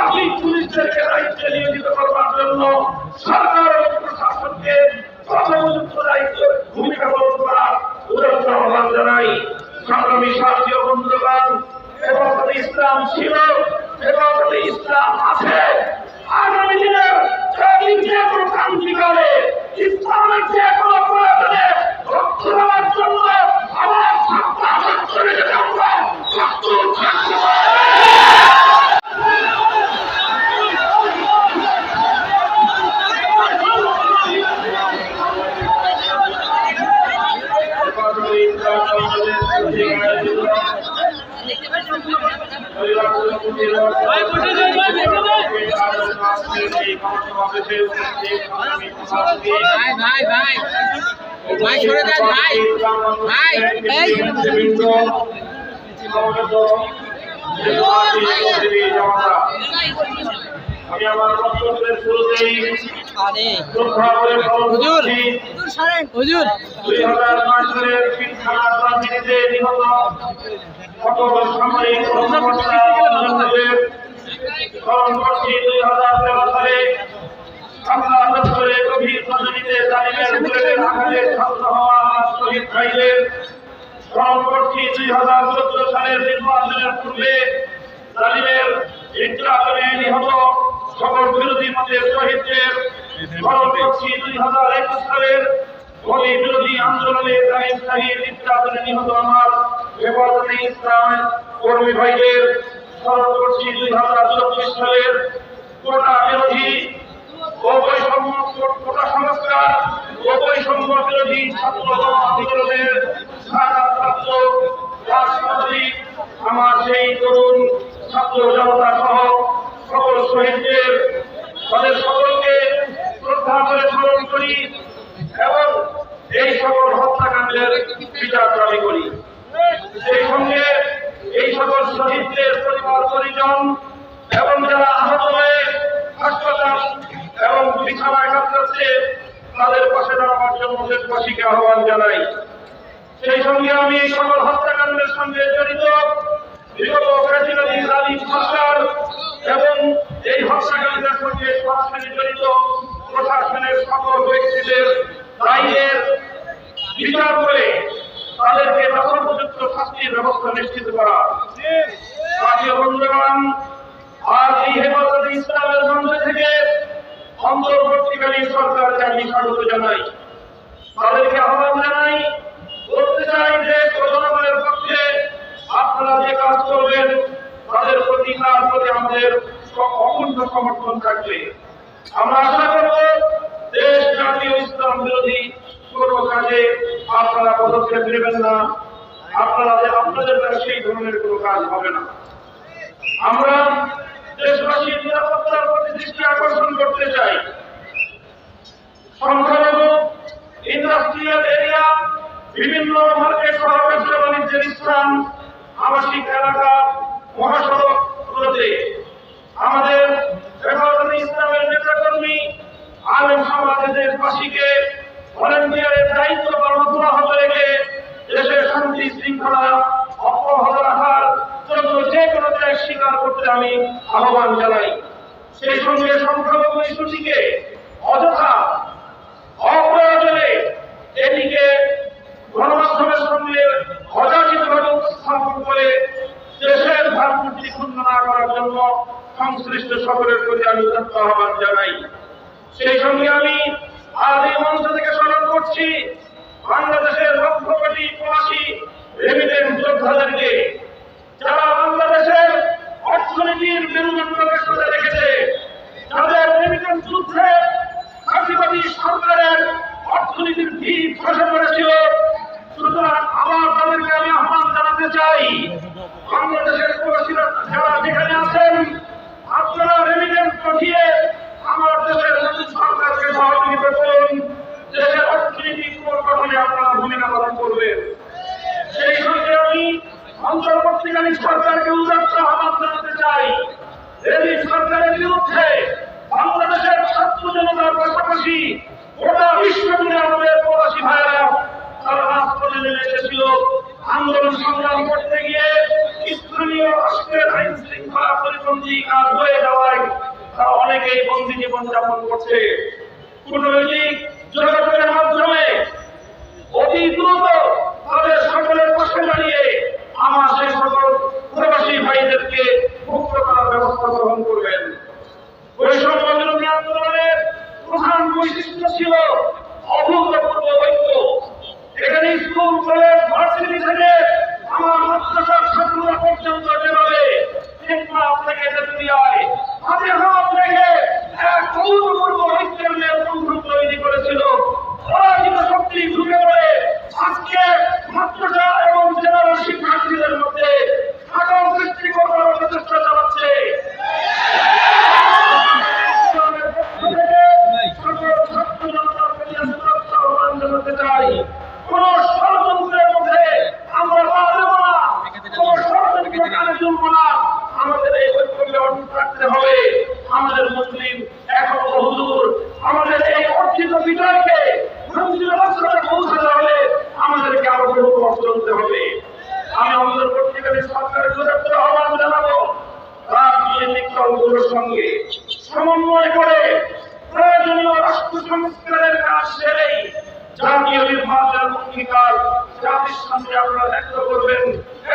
আপনি পুলিশদেরকে দায়িত্বে নিয়োজিত করবার জন্য সরকার এবং প্রশাসনকে যথোপযুক্ত দায়িত্ব ভূমিকা পালন করার উদাত্ত আহ্বান জানাই। সংগ্রামী সাথী ও বন্ধুগণ, হেফাজতে ইসলাম ছিল, হেফাজতে ইসলাম আছে। আগামী দিনে যে কোনো ক্রান্তিকালে ইসলামের যে কোনো প্রয়োজনে রক্ত দেওয়ার জন্য আমার চলে যেতে আমরা রক্ত থাকতে আমি আমার বক্তব্যের শুরুতেই শ্রদ্ধা করে হুজুর 2005 সালের পিলখানা ট্রাজেডিতে নিহত সকল সামরিক কর্মকর্তাদের স্মরণ করছি। 2013 সালে বাংলা বছরে গভীর রজনীতে জালিমের বুলেটের আঘাতে ধ্বংস হওয়া শহীদ ভাইদের স্মরণ করছি। 2014 সালের নির্বাচনের পূর্বে জালিমের নির্যাতনে নিহত সকল বিরোধী মতের শহীদদের স্মরণ করছি। 2021 সালের মোদী বিরোধী আন্দোলনে জালিম শাহীর নির্যাতনে নিহত আমার হেফাজতে ইসলাম কর্মী ভাইদের স্মরণ করছি। 2024 সালের কোটা বিরোধী ও বৈষম্য কোটা সংস্কার ও বৈষম্য বিরোধী ছাত্র আন্দোলনের ছাত্র রাষ্ট্রপতি আমার সেই তরুণ ছাত্র জনতা সহ সকল শহীদদের তাদের সকলকে শ্রদ্ধা করে স্মরণ করি এবং এই সকল হত্যাকাণ্ডের বিচার দাবি করি। সেই সঙ্গে এই সকল শহীদদের পরিবার পরিজন এবং যারা আহত হয়ে হাসপাতাল এবং বিছানায় কাতরাচ্ছে তাদের পাশে দাঁড়াবার জন্য দেশবাসীকে আহ্বান জানাই। সেই সঙ্গে আমি এই সকল হত্যাকাণ্ডের সঙ্গে জড়িত বিগত ফ্যাসিবাদী জালিম সরকার এবং এই হত্যাকাণ্ডের সঙ্গে সরাসরি জড়িত প্রশাসনের সকল ব্যক্তিদের দায়ীদের বিচার করে তাদেরকে যথোপযুক্ত শাস্তির ব্যবস্থা নিশ্চিত করা। সাথী বন্ধুগণ, আজ এই হেফাজতে ইসলামের মঞ্চ থেকে অন্তর্বর্তীকালীন সরকারকে আমি স্বাগত জানাই, তাদেরকে আহ্বান জানাই, বলতে চাই যে জনগণের পক্ষে আপনারা যে কাজ করবেন তাদের প্রতি তার প্রতি আমাদের অকুণ্ঠ সমর্থন থাকবে। আমরা আশা করব দেশ জাতীয় ইসলাম বিরোধী কোন কাজে আপনারা পদক্ষেপ নেবেন না, আপনাদের দ্বারা সেই ধরনের কোনো কাজ হবে না। আমরা দেশবাসীর নিরাপত্তার প্রতি দৃষ্টি আকর্ষণ করতে চাই। সংখ্যালঘু ইন্ডাস্ট্রিয়াল এরিয়া, বিভিন্ন মার্কেট সহ ব্যবসা বাণিজ্যের স্থান, আবাসিক এলাকা, মহাসড়ক গুলোতে আমাদের হেফাজতে ইসলামের নেতাকর্মী আলেম সমাজের দেশবাসীকে ভলেন্টিয়ারের দায়িত্ব পালন অব্যাহত রেখে দেশের শান্তি শৃঙ্খলা অব্যাহত রাখার জন্য যে কোনো ত্যাগ স্বীকার করতে আমি আহ্বান জানাই। সেই সঙ্গে সংখ্যালঘু ইস্যুটিকে অযথা অপ্রয়োজনে এটিকে গণমাধ্যমের সঙ্গে অযাচিতভাবে উপস্থাপন করে দেশের ভাবমূর্তি ক্ষুণ্ণ না করার জন্য সংশ্লিষ্ট সকলের প্রতি আমি উদাত্ত আহ্বান জানাই। সেই সঙ্গে আমি আজ এই মঞ্চ থেকে স্মরণ করছি বাংলাদেশের লক্ষ কোটি প্রবাসী রেমিটেন্স যোদ্ধাদেরকে, যারা বাংলাদেশের অর্থনীতির মেরুদণ্ডকে সোজা রেখেছে, যাদের রেমিটেন্স যুদ্ধে ফাঁসিবাদী সরকারের অর্থনীতির ভিত খসে পড়েছিল। সুতরাং আবার তাদেরকে আমি আহ্বান জানাতে চাই, বাংলাদেশের প্রবাসীরা যারা যেখানে আছেন আপনারা রেমিটেন্স পাঠিয়ে আমার দেশের নতুন সরকারকে সহযোগিতা করুন, দেশের অর্থনৈতিক পরিবর্তনে আপনারা ভূমিকা পালন করবেন। সেই সঙ্গে আমি অন্তর্বর্তীকালীন সরকারকে উদাত্ত আহ্বান জানাতে চাই, এই সরকারের বিরুদ্ধে বাংলাদেশের ছাত্র জনতার পাশাপাশি গোটা বিশ্বজুড়ে আমাদের প্রবাসী ভাইয়েরা তারা রাজপথে নেমে এসেছিল আন্দোলন সংগ্রাম করতে গিয়ে স্থানীয় রাষ্ট্রের আইন শৃঙ্খলা পরিপন্থী কাজ হয়ে যাওয়ায় তারা অনেকেই বন্দী জীবন যাপন করছে। কূটনৈতিক যোগাযোগের মাধ্যমে অতি দ্রুত তাদের সকলের পাশে দাঁড়িয়ে আমার সেই সকল প্রবাসী ভাইদেরকে মুক্ত করার ব্যবস্থা গ্রহণ করবেন। বৈষম্য বিরোধী আন্দোলনের প্রধান বৈশিষ্ট্য ছিল অভূতপূর্ব ঐক্য। এখানে স্কুল, কলেজ, ভার্সিটি থেকে আমার মাদ্রাসার ছাত্ররা পর্যন্ত যেভাবে টেকনাফ থেকে তেতুলিয়ায় হাতে হাত রেখে এক অভূতপূর্ব ঐক্যের বন্ধন তৈরি করেছিল, পরাজিত শক্তি ঢুকে পড়ে আজকে মাদ্রাসা এবং জেনারেল শিক্ষার্থীদের মধ্যে ফাটল সৃষ্টি করার প্রচেষ্টা চালাচ্ছে। কোন ষড়যন্ত্রের মধ্যে আমরা পা দেব না, কোন ষড়যন্ত্র কানে শুনব না। আমাদের এই ঐক্যকে অটুট রাখতে হবে। আমাদের মুসলিম এখন বহুদূর। আমাদের এই অর্জিত বিজয়কে মন্দিরের রাস্তায় পৌঁছাতে হলে আমাদেরকে আরো বহু পথ চলতে হবে। আমি অন্তর্বর্তীকালীন সরকারের দূরত্ব আহ্বান জানাবো, রাজনৈতিক দলগুলোর সঙ্গে সমন্বয় করে প্রয়োজনীয় রাষ্ট্র সংস্কারের কাজ সেরেই জাতীয় নির্বাচনের অঙ্গীকার জাতির সামনে আপনারা ব্যক্ত করবেন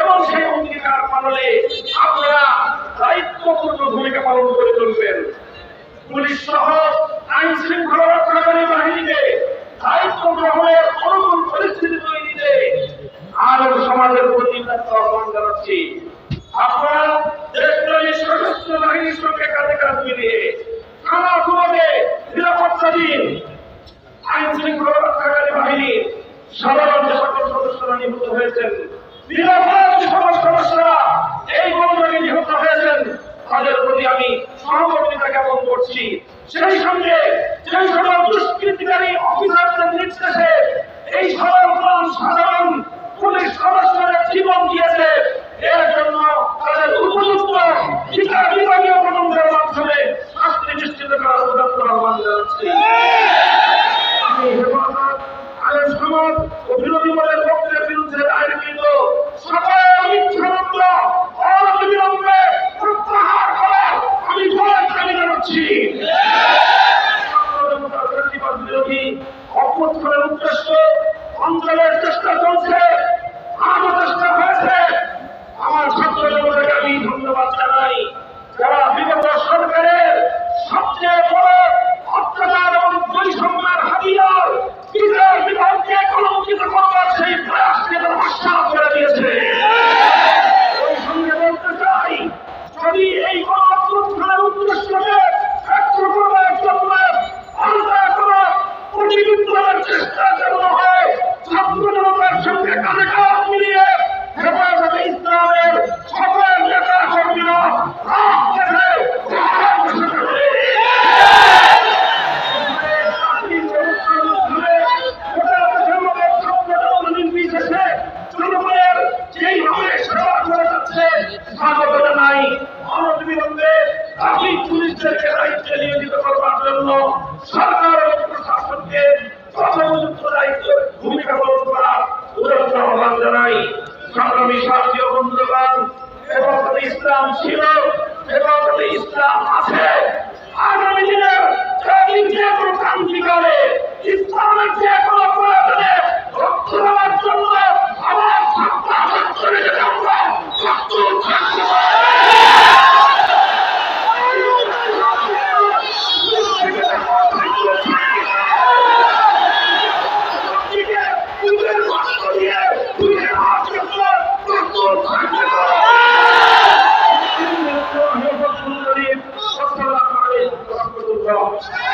এবং সেই অঙ্গীকার পালনে আপনারা দায়িত্বপূর্ণ ভূমিকা পালন করে চলবেন। পুলিশ সহ আইন শৃঙ্খলা রক্ষাকারী বাহিনীকে দায়িত্ব গ্রহণের অনুকূল পরিস্থিতি তৈরিতে আরো সমাজের প্রতি আহ্বান জানাচ্ছি। আপনারা দেশপ্রেমী সশস্ত্র বাহিনীর সঙ্গে কাঁধে কাঁধ মিলিয়ে থানা-গুলোতে নিরাপত্তা দিন। আইন শৃঙ্খলা রক্ষাকারী বাহিনীর সাধারণ যে সকল সদস্যরা নিহত হয়েছেন, নিরাপদ সকল সদস্যরা এই বন্ধনে নিহত হয়েছেন, তাদের প্রতি আমি সহমর্মিতা জ্ঞাপন করছি। সেই সঙ্গে যে সকল দুষ্কৃতিকারী অফিসারদের নির্দেশে এই সাধারণ পুলিশ সদস্যরা জীবন দিয়েছে, এর জন্য তাদের উপযুক্ত শিক্ষা বিভাগীয় তদন্তের মাধ্যমে শাস্তি নিশ্চিত করার উদাত্ত আহ্বান জানাচ্ছি। আমি হেফাজত, আইন সমাজ ও বিরোধী দলের পক্ষের বিরুদ্ধে দায়েরকৃত সকল মিথ্যা মামলা অবিলম্বে প্রত্যাহার করার আমি জোর দাবি জানাচ্ছি। বিরোধী অভ্যুত্থানের উদ্দেশ্য অঞ্চলের চেষ্টা চলছে, আরো চেষ্টা হয়েছে। আমার ছাত্র জনতাকে আমি ধন্যবাদ জানাই, যারা বিগত সরকারের সবচেয়ে বড় অত্যাচার এবং বৈষম্যের হাতিয়ার বিচার বিভাগকে কলঙ্কিত করবার সেই প্রয়াসকে তারা আশ্বাস করে দিয়েছে। ওই সঙ্গে বলতে চাই, যদি এই গণ-অভ্যুত্থানের উদ্দেশ্যকে ব্যক্ত করবার জন্য আলাদা কোনো প্রতিবিপ্লবের চেষ্টা চালানো হয়, ছাত্র জনতার সঙ্গে কাঁধে কাঁধ মিলিয়ে হেফাজতে ইসলামের সকল নেতা কর্মীরা পুলিশদেরকে দায়িত্বে নিয়োজিত করবার জন্য সরকার এবং প্রশাসনকে যথোপযুক্ত দায়িত্ব ভূমিকা পালন করার উদাত্ত আহ্বান জানাই। সংগ্রামী সাথী ও বন্ধুগণ, হেফাজতে ইসলাম ছিল, হেফাজতে ইসলাম আছে। আগামী দিনের যে কোনো ক্রান্তিকালে ইসলামের যে কোনো প্রয়োজনে রক্ত দেওয়ার জন্য আমার চলে যেতে আমরা Thank you.